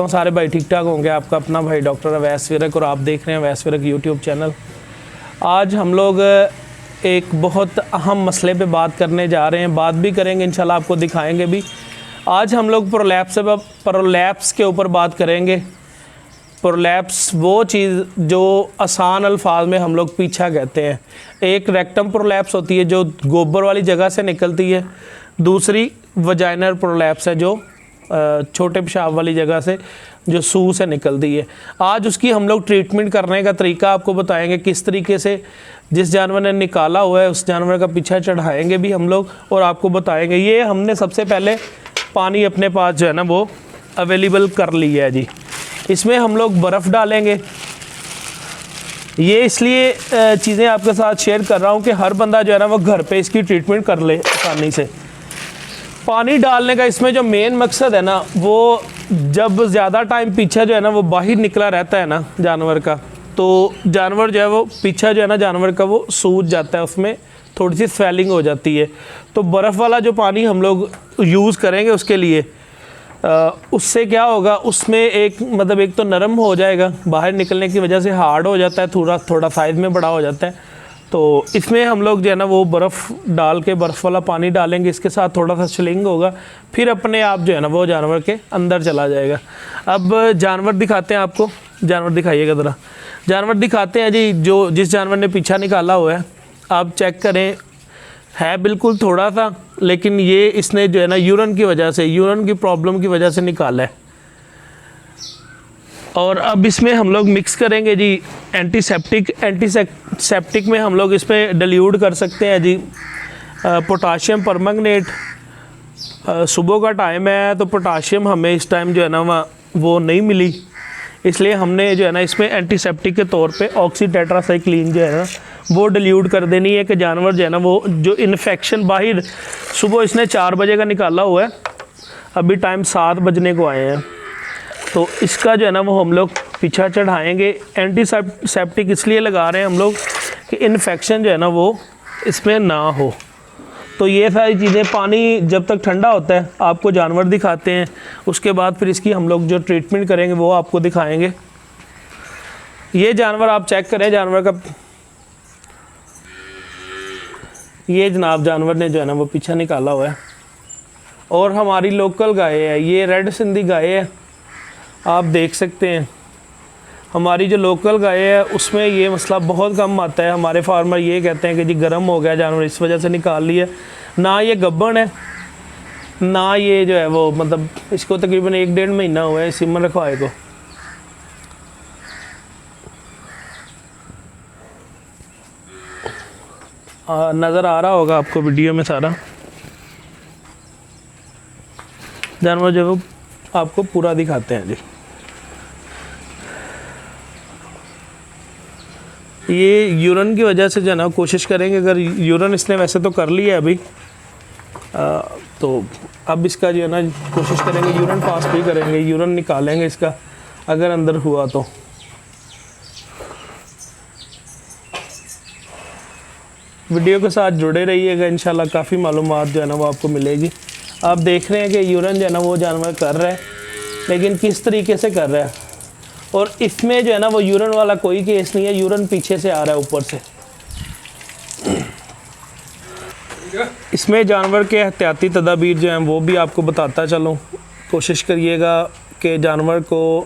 करता हूँ सारे भाई ठीक ठाक होंगे। आपका अपना भाई डॉक्टर अवैस विरक और आप देख रहे हैं अवैस विरक यूट्यूब चैनल। आज हम लोग एक बहुत अहम मसले पे बात करने जा रहे हैं, बात भी करेंगे इंशाल्लाह, आपको दिखाएंगे भी। आज हम लोग प्रोलैप्स के ऊपर बात करेंगे। प्रोलैप्स वो चीज़ जो आसान अल्फाज में हम लोग पीछा कहते हैं। एक रेक्टम प्रोलैप्स होती है जो गोबर वाली जगह से निकलती है, दूसरी वजाइनल प्रोलैप्स है जो छोटे पेशाब वाली जगह से जो सूह से निकलती है। आज उसकी हम लोग ट्रीटमेंट करने का तरीका आपको बताएंगे, किस तरीके से जिस जानवर ने निकाला हुआ है उस जानवर का पीछा चढ़ाएंगे भी हम लोग और आपको बताएंगे। ये हमने सबसे पहले पानी अपने पास जो है ना वो अवेलेबल कर लिया है जी। इसमें हम लोग बर्फ़ डालेंगे। ये इसलिए चीज़ें आपके साथ शेयर कर रहा हूँ कि हर बंदा जो है ना वो घर पे इसकी ट्रीटमेंट कर ले आसानी से। पानी डालने का इसमें जो मेन मकसद है ना, वो जब ज़्यादा टाइम पीछा जो है ना वो बाहर निकला रहता है ना जानवर का, तो जानवर जो है वो पीछा जो है ना जानवर का वो सूज जाता है, उसमें थोड़ी सी स्वेलिंग हो जाती है। तो बर्फ़ वाला जो पानी हम लोग यूज़ करेंगे उसके लिए, उससे क्या होगा, उसमें एक तो नरम हो जाएगा, बाहर निकलने की वजह से हार्ड हो जाता है, थोड़ा साइज़ में बड़ा हो जाता है। तो इसमें हम लोग जो है ना वो बर्फ़ डाल के बर्फ़ वाला पानी डालेंगे, इसके साथ थोड़ा सा स्लिंग होगा, फिर अपने आप जो है ना वो जानवर के अंदर चला जाएगा। अब जानवर दिखाते हैं आपको, जानवर दिखाइएगा ज़रा। जानवर दिखाते हैं जी, जो जिस जानवर ने पीछा निकाला हुआ है आप चेक करें, है बिल्कुल थोड़ा सा, लेकिन ये इसने जो है ना यूरिन की वजह से, यूरिन की प्रॉब्लम की वजह से निकाला है। और अब इसमें हम लोग मिक्स करेंगे जी एंटीसेप्टिक में हम लोग इसमें डिल्यूट कर सकते हैं जी पोटाशियम परमंगनेट। सुबह का टाइम है तो पोटाशियम हमें इस टाइम जो है ना वो नहीं मिली, इसलिए हमने जो है ना इसमें एंटीसेप्टिक के तौर पे ऑक्सीटेट्रासाइक्लिन जो है ना वो डिल्यूट कर देनी है कि जानवर जो है ना वो जो इन्फेक्शन बाहर, सुबह इसने 4 बजे का निकाला हुआ है, अभी टाइम 7 बजने को आए हैं, तो इसका जो है ना वो हम लोग पीछा चढ़ाएंगे। एंटीसेप्टिक इसलिए लगा रहे हैं हम लोग कि इन्फेक्शन जो है ना वो इसमें ना हो। तो ये सारी चीज़ें, पानी जब तक ठंडा होता है आपको जानवर दिखाते हैं, उसके बाद फिर इसकी हम लोग जो ट्रीटमेंट करेंगे वो आपको दिखाएंगे। ये जानवर आप चेक करें, जानवर का ये जनाब जानवर ने जो है ना वो पीछा निकाला हुआ है। और हमारी लोकल गाय है, ये रेड सिंधी गाय है, आप देख सकते हैं। हमारी जो लोकल गाय है उसमें ये मसला बहुत कम आता है। हमारे फार्मर ये कहते हैं कि जी गर्म हो गया जानवर, इस वजह से निकाल लिया। ना ये गब्बन है, ना ये जो है वो इसको तकरीबन 1-1.5 महीना हुआ है सिमर रखवाए को। नज़र आ रहा होगा आपको वीडियो में सारा जानवर जो आपको पूरा दिखाते हैं जी। ये यूरिन की वजह से जो है ना कोशिश करेंगे, अगर यूरिन इसने वैसे तो कर लिया है अभी, तो अब इसका जो है ना कोशिश करेंगे यूरिन पास भी करेंगे, यूरिन निकालेंगे इसका अगर अंदर हुआ तो। वीडियो के साथ जुड़े रहिएगा, इंशाल्लाह काफ़ी मालूमात जो है ना वो आपको मिलेगी। आप देख रहे हैं कि यूरिन जो है ना वो जानवर कर रहा है, लेकिन किस तरीके से कर रहा है। और इसमें जो है ना वो यूरिन वाला कोई केस नहीं है, यूरिन पीछे से आ रहा है ऊपर से। इसमें जानवर के एहतियाती तदाबीर जो हैं वो भी आपको बताता चलूँ। कोशिश करिएगा कि जानवर को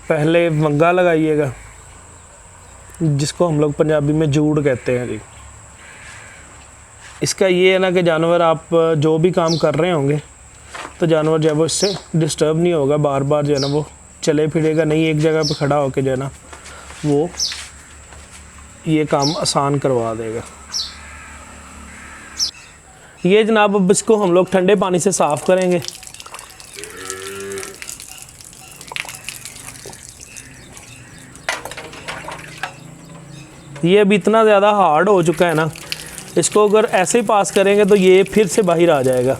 पहले वंगा लगाइएगा, जिसको हम लोग पंजाबी में जूड़ कहते हैं जी। इसका ये है ना कि जानवर आप जो भी काम कर रहे होंगे तो जानवर जो है वो इससे डिस्टर्ब नहीं होगा, बार बार जो है ना वो चले फिरेगा नहीं, एक जगह पे खड़ा होकर जो है ना वो ये काम आसान करवा देगा। ये जनाब अब इसको हम लोग ठंडे पानी से साफ़ करेंगे। ये अभी इतना ज़्यादा हार्ड हो चुका है ना, इसको अगर ऐसे ही पास करेंगे तो ये फिर से बाहर आ जाएगा।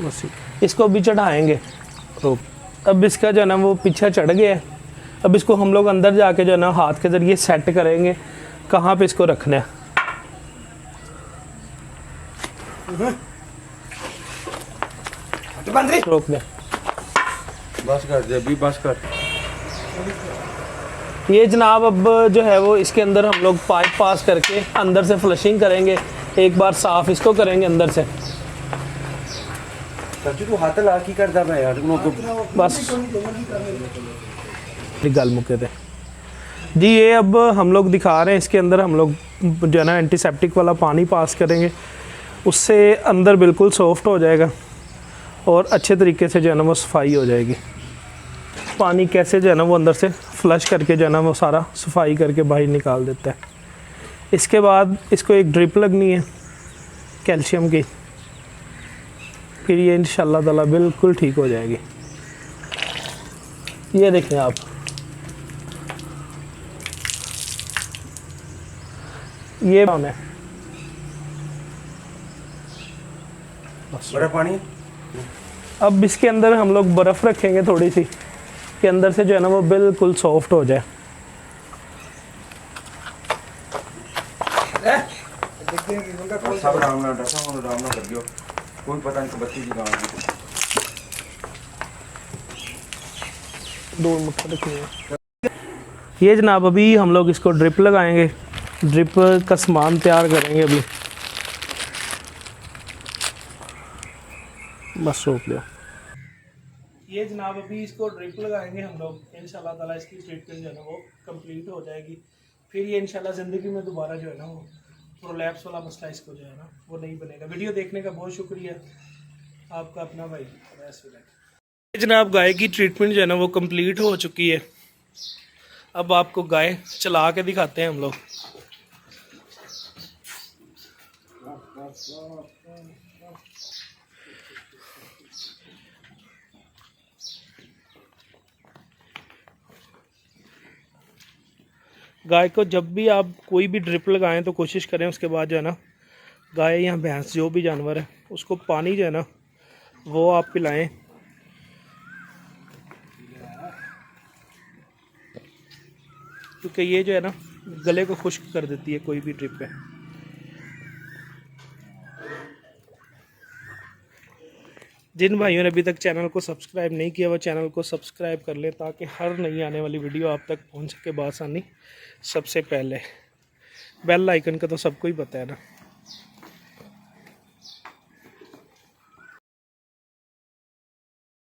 बस इसको भी चढ़ाएंगे। तो अब इसका जो है ना वो पीछे चढ़ गया है। अब इसको हम लोग अंदर जाके जो है ना हाथ के ज़रिए सेट करेंगे कहाँ पे इसको रखना है। रोक दें, बस कर दे अभी, बस कर। ये जनाब अब जो है वो इसके अंदर हम लोग पाइप पास करके अंदर से फ्लशिंग करेंगे, एक बार साफ़ इसको करेंगे अंदर से। चाचू तू हाथ ला की करदा मैं यार बस गल मुके थे जी। ये अब हम लोग दिखा रहे हैं, इसके अंदर हम लोग जो है ना एंटीसेप्टिक वाला पानी पास करेंगे, उससे अंदर बिल्कुल सॉफ्ट हो जाएगा और अच्छे तरीके से जो है ना वो सफाई हो जाएगी। पानी कैसे जो है ना वो अंदर से फ्लश करके जो है ना वो सारा सफाई करके बाहर निकाल देता है। इसके बाद इसको एक ड्रिप लगनी है कैल्शियम की, फिर ये इंशाल्लाह ताला बिल्कुल ठीक हो जाएगी। ये देखें आप, ये है बड़ा पानी। अब इसके अंदर हम लोग बर्फ़ रखेंगे थोड़ी सी, के अंदर से जो है ना वो बिल्कुल सॉफ्ट हो जाए। सब आराम ना डसा और आराम ना कर दियो, कोई पता नहीं बत्ती की गाँव की। दो मक्खन रखेंगे। ये जनाब अभी हम लोग इसको ड्रिप लगाएंगे, ड्रिप का सामान तैयार करेंगे अभी। बस रोक लिया। ये जनाब अभी इसको ड्रिप लगाएंगे हम लोग, इंशाल्लाह ताला इसकी ट्रीटमेंट जो है ना वो कंप्लीट हो जाएगी। फिर ये इंशाल्लाह ज़िंदगी में दोबारा जो है ना वो प्रोलैप्स वाला मसला इसको जो है ना वो नहीं बनेगा। वीडियो देखने का बहुत शुक्रिया, आपका अपना भाई। जनाब गाय की ट्रीटमेंट जो है ना वो कंप्लीट हो चुकी है। अब आपको गाय चला के दिखाते हैं हम लोग। गाय को जब भी आप कोई भी ड्रिप लगाएं तो कोशिश करें उसके बाद जो है ना गाय या भैंस जो भी जानवर है उसको पानी जो है ना वो आप पिलाएं, क्योंकि ये जो है ना गले को खुश्क कर देती है कोई भी ड्रिप है। जिन भाइयों ने अभी तक चैनल को सब्सक्राइब नहीं किया वो चैनल को सब्सक्राइब कर लें ताकि हर नई आने वाली वीडियो आप तक पहुंच सके बआसानी सबसे पहले। बेल आइकन का तो सबको ही पता है ना।